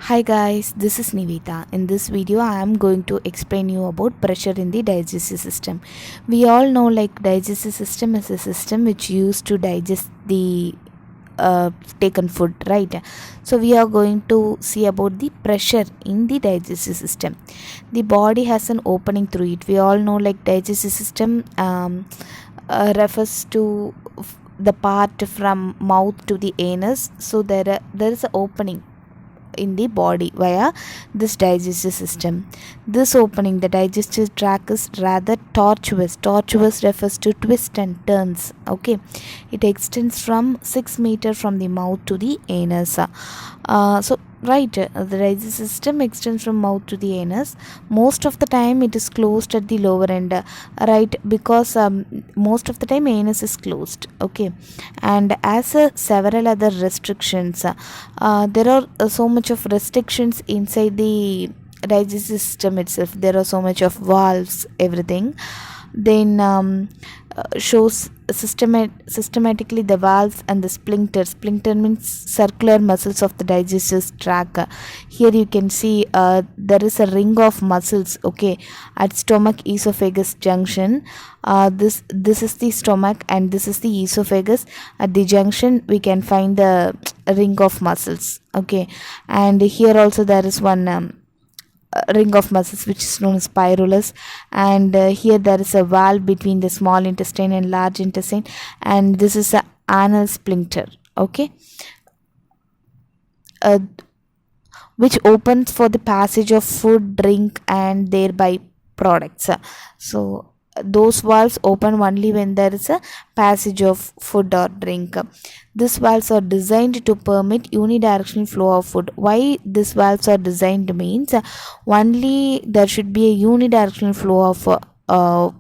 Hi guys, this is Nivita. In this video, I am going to explain you about pressure in the digestive system. We all know digestive system is a system which used to digest the uh, taken food, right? So we are going to see about the pressure in the digestive system. The body has an opening through it. We all know digestive system refers to the part from mouth to the anus. So there is an opening in the body via this digestive system. This opening, the digestive tract, is rather tortuous. Tortuous refers to twists and turns. Okay, it extends from 6 meters from the mouth to the anus. The digestive system extends from mouth to the anus. Most of the time, it is closed at the lower end, right? Because most of the time, anus is closed. Okay, and as several other restrictions, there are so much of restrictions inside the digestive system itself. There are so much of valves, everything. Then shows systematically the valves and the sphincter means circular muscles of the digestive tract. Here you can see there is a ring of muscles, okay, at stomach esophagus junction. This is the stomach and this is the esophagus. At the junction we can find the ring of muscles, okay, and here also there is one ring of muscles which is known as pyrolus, and here there is a valve between the small intestine and large intestine, and this is a anal sphincter, okay, uh, which opens for the passage of food, drink, and thereby products. So those valves open only when there is a passage of food or drink. These valves are designed to permit unidirectional flow of food. Why these valves are designed means only there should be a unidirectional flow of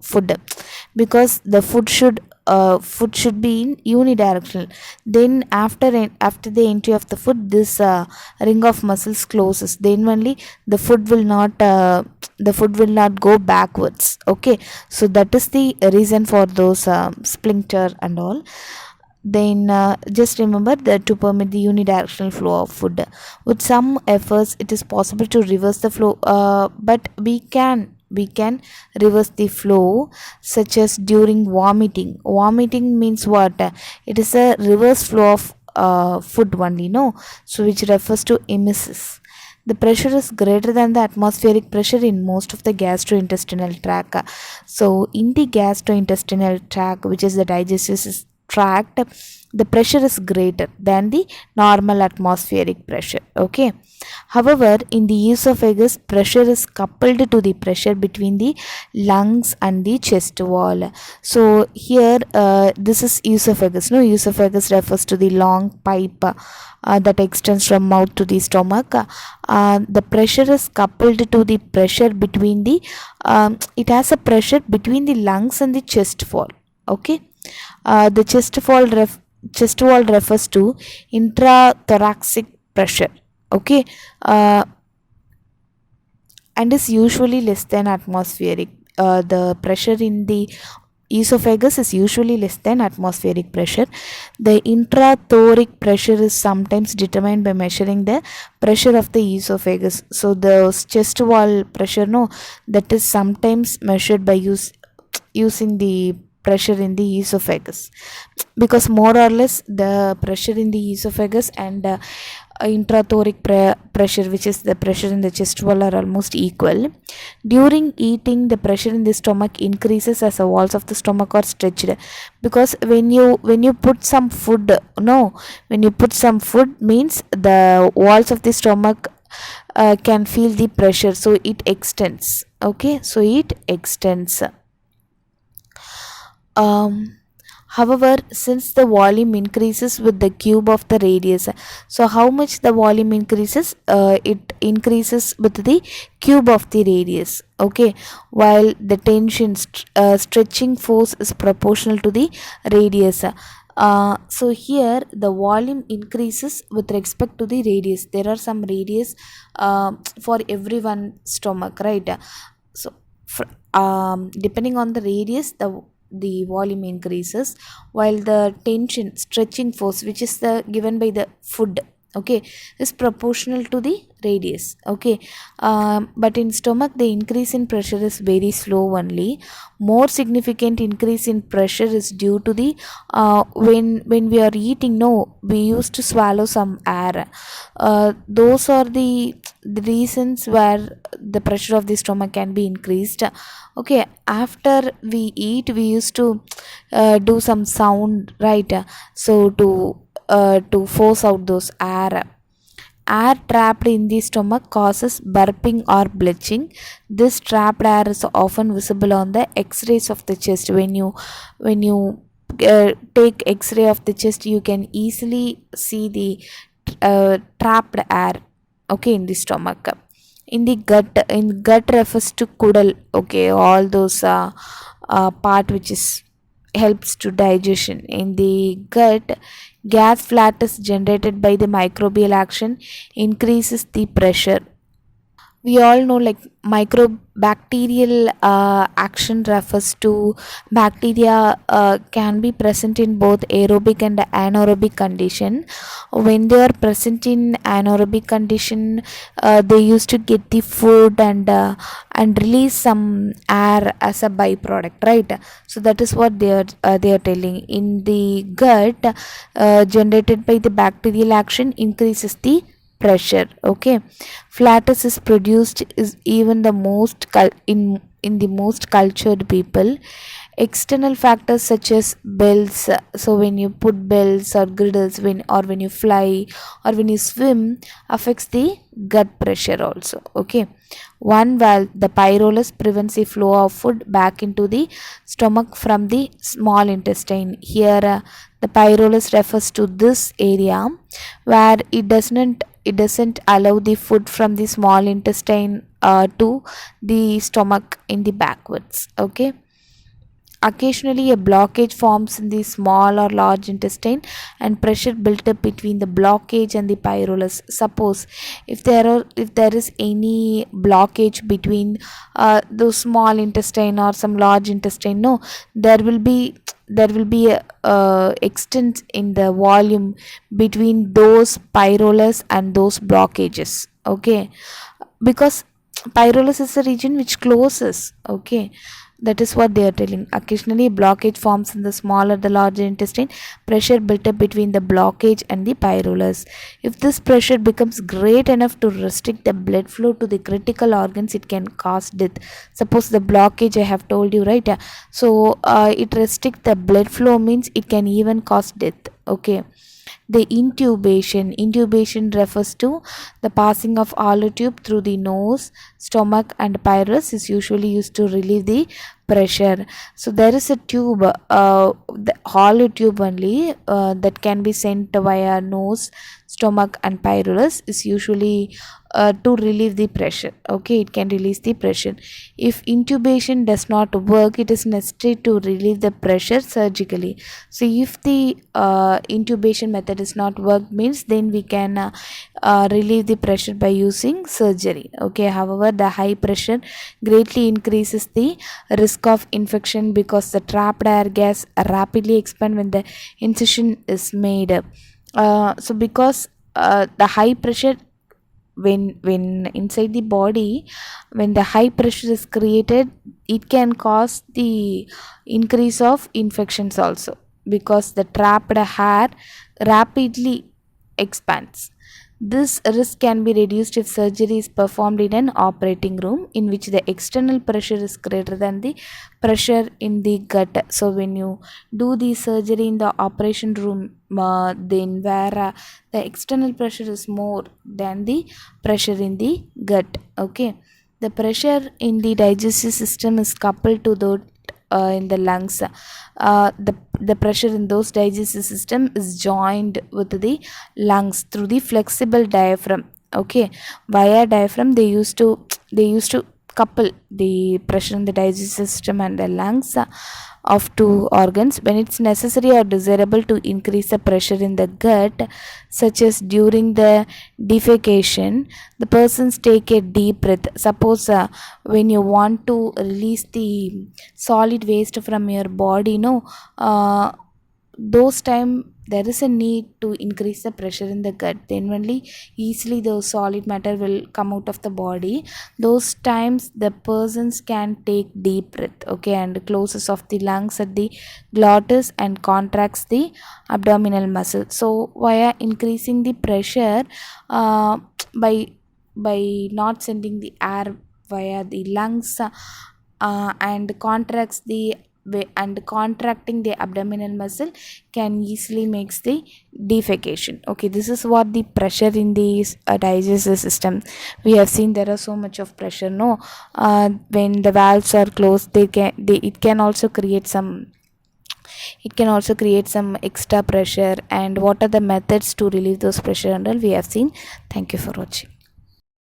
food, because the food should be in unidirectional. Then after the entry of the food, this ring of muscles closes. Then only the food will not go backwards. Okay, so that is the reason for those sphincter and all. Then just remember that to permit the unidirectional flow of food, with some efforts it is possible to reverse the flow, but we can reverse the flow, such as during vomiting means what? It is a reverse flow of food only, no, so which refers to emesis. The pressure is greater than the atmospheric pressure in most of the gastrointestinal tract. So in the gastrointestinal tract, which is the digestive tract, the pressure is greater than the normal atmospheric pressure. Okay, however, in the esophagus, pressure is coupled to the pressure between the lungs and the chest wall. So here this is esophagus, no, esophagus refers to the long pipe that extends from mouth to the stomach. The pressure is coupled to the pressure between the it has a pressure between the lungs and the chest wall. Okay, the chest wall refers to intrathoracic pressure. Okay, uh, and is usually less than atmospheric. The pressure in the esophagus is usually less than atmospheric pressure. The intrathoracic pressure is sometimes determined by measuring the pressure of the esophagus. So the chest wall pressure, no, that is sometimes measured by using the pressure in the esophagus, because more or less the pressure in the esophagus and pressure, which is the pressure in the chest wall, are almost equal. During eating, the pressure in the stomach increases as the walls of the stomach are stretched, because when you put some food, no, when you put some food means the walls of the stomach can feel the pressure, so it extends. Okay, so it extends. um However, since the volume increases with the cube of the radius, so how much the volume increases? It increases with the cube of the radius. Okay, while the stretching force is proportional to the radius. So here the volume increases with respect to the radius. There are some radius for every one stomach, right? So depending on the radius, the volume increases, while the stretching force, which is the given by the food, okay, is proportional to the radius, okay. But in stomach the increase in pressure is very slow only. More significant increase in pressure is due to the when we are eating, no, we used to swallow some air. Those are the reasons where the pressure of the stomach can be increased, okay. After we eat we used to do some sound, right? So to force out those air. Air trapped in the stomach causes burping or belching. This trapped air is often visible on the X-rays of the chest. When you take X-ray of the chest, you can easily see the trapped air, okay, in the stomach. In gut refers to kudal, okay, all those part which is helps to digestion. In the gut, gas flat is generated by the microbial action, increases the pressure. We all know like microbacterial action refers to bacteria can be present in both aerobic and anaerobic condition. When they are present in anaerobic condition, they used to get the food and release some air as a byproduct, right? So that is what they are telling. In the gut, generated by the bacterial action increases the pressure, okay. Flatus is produced is even the in the most cultured people. External factors such as bells, so when you put bells or griddles, when you fly or when you swim, affects the gut pressure also, okay. One valve, the pyrolus, prevents the flow of food back into the stomach from the small intestine. Here the pyrolus refers to this area where it doesn't allow the food from the small intestine to the stomach in the backwards, okay. Occasionally, a blockage forms in the small or large intestine, and pressure built up between the blockage and the pyrolus. Suppose if there is any blockage between the small intestine or some large intestine, no, there will be a extent in the volume between those pyrolus and those blockages, okay, because pyrolus is a region which closes, okay. That is what they are telling. Occasionally, blockage forms in the small or the larger intestine. Pressure built up between the blockage and the pyrolus. If this pressure becomes great enough to restrict the blood flow to the critical organs, it can cause death. Suppose the blockage I have told you, right? So it restricts the blood flow means it can even cause death. Okay. The intubation refers to the passing of hollow tube through the nose, stomach and pyrus is usually used to relieve the pressure. So there is a tube, the hollow tube only, that can be sent via nose, stomach and pyrus is usually to relieve the pressure, okay. It can release the pressure. If intubation does not work, it is necessary to relieve the pressure surgically. So if the intubation method is not work means, then we can relieve the pressure by using surgery, okay. However, the high pressure greatly increases the risk of infection because the trapped air gas rapidly expand when the incision is made. So because the high pressure, when inside the body, when the high pressure is created, it can cause the increase of infections also, because the trapped air rapidly expands. This risk can be reduced if surgery is performed in an operating room in which the external pressure is greater than the pressure in the gut. So when you do the surgery in the operation room, then where the external pressure is more than the pressure in the gut, okay. The pressure in the digestive system is coupled to the in the lungs. The pressure in those digestive system is joined with the lungs through the flexible diaphragm, okay. Via diaphragm they used to couple the pressure in the digestive system and the lungs of two organs. When it's necessary or desirable to increase the pressure in the gut, such as during the defecation, the persons take a deep breath. Suppose when you want to release the solid waste from your body, no, those time there is a need to increase the pressure in the gut, then only easily the solid matter will come out of the body. Those times the persons can take deep breath, okay, and closes of the lungs at the glottis and contracts the abdominal muscle. So via increasing the pressure, by not sending the air via the lungs, and contracting the abdominal muscle can easily makes the defecation. Okay, this is what the pressure in the digestive system. We have seen there are so much of pressure, no, when the valves are closed, it can also create some, extra pressure. And what are the methods to relieve those pressure and all we have seen. Thank you for watching.